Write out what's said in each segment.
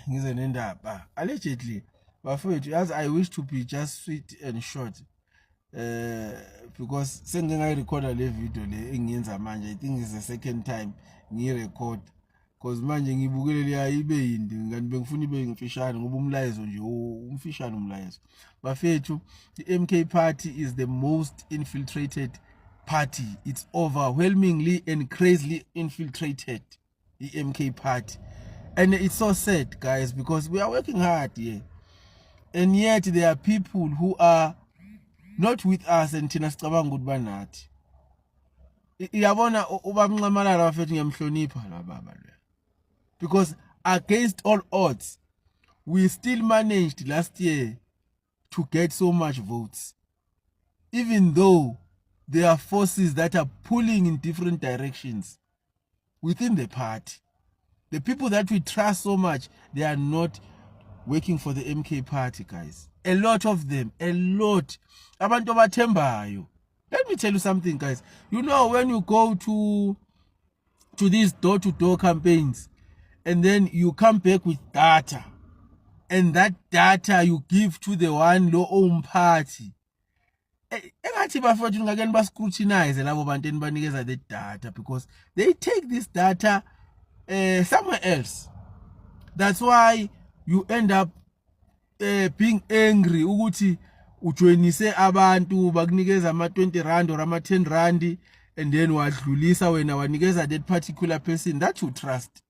ngize nendaba allegedly bafowethu yazi I wish to be just sweet and short because sengingayirecorda le video le engiyenza manje. I think it's the second time ngiyirecord because manje ngibukele leya ibe yindi ngani bengifuna ibe ngimfishane ngoba umlayezo nje umfishane umlayezo. Bafethu, the MK party is the most infiltrated party. It's overwhelmingly and crazily infiltrated, the MK party. And it's so sad, guys, because we are working hard here. And yet there are people who are not with us and thina sicabanga ukuthi banathi. Iyabona ubamncamalala bafethu ngiyamhlonipha la baba le. Because against all odds, we still managed last year to get so much votes. Even though there are forces that are pulling in different directions within the party. The people that we trust so much, they are not working for the MK party, guys. A lot of them, a lot. Abantu abathembayo. Let me tell you something, guys. You know, when you go to these door-to-door campaigns, and then you come back with data, and that data you give to the one low-owned party, engathi bafowethu ngakeni bascrutinize labo bantu enibanikeza the data, because they take this data somewhere else. That's why you end up being angry ukuthi ujoinise abantu bakunikeza ama 20 rand or ama 10 rand and then wadlulisa wena wanikeza that particular person that you trust.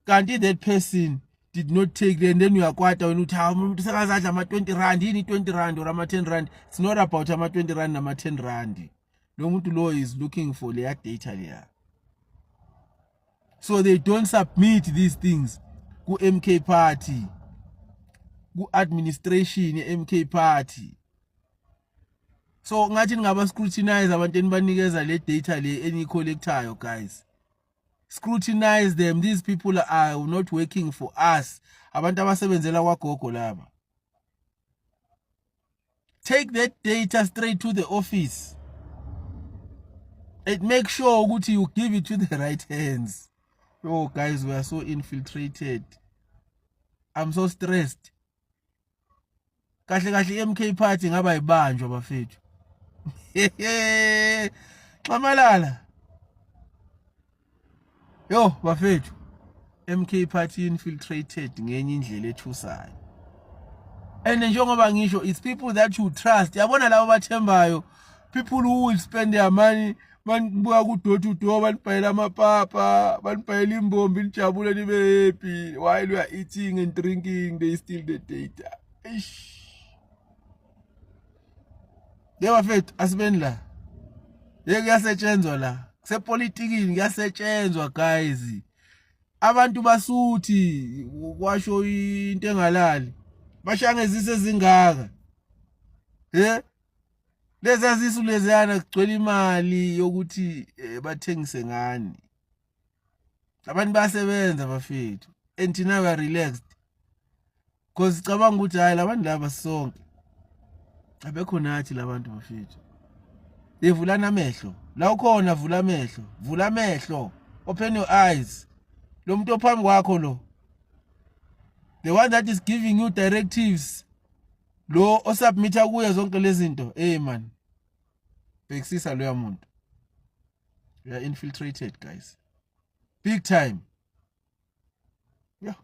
Kanti that person did not take it, and then uyakwata wena uthi umuntu sekazadla ama 20 rand yini 20 rand or ama 10 rand. It's not about ama 20 rand nama 10 rand. Lo muntu lo is looking for their data there. So they don't submit these things ku MK party, ku administration ye MK party. So ngathi ngaba scrutinize abantu enibanikeza le data le eni collectayo, guys. Scrutinize them. These people are not working for us. Abantu abasebenzela kwagogo laba. Take that data straight to the office and make sure ukuthi you give it to the right hands. Oh, guys, we are so infiltrated. I'm so stressed. Kahle kahle MK party ngaba ibanjwa bafethu. Xamalala. Yo bafethu, MK party infiltrated ngenye indlela ethusayo. And njengoba ngisho, it's people that you trust. Yabona labo bathembayo, people who will spend their money banbuka ku door to door, banibhayela amapapa, banibhayela imbombi nijabule nibe happy while you are eating and drinking. They steal the data. Bafethu asibeni la. Kuyasetshenzwa la. Sepolitikini kuyasetshenzwa, guys. Abantu basuthi kwasho into engalali. Bashangezise zingaka. Lezazisu leziyana kugcwele imali yokuthi bathengise ngani. Abantu basebenza bafethu. And thina we are relaxed. Because cabanga ukuthi hayi labantu laba sonke. Abekho nathi labantu bafethu. Devulana amehlo. La ukhona vula amehlo. Vula amehlo. Open your eyes. Lo muntu ophambi kwakho lo. The one that is giving you directives. Lo osubmita kuye zonke lezi zinto. Man. Beksisa lo yamuntu. We are infiltrated, guys. Big time. Yeah.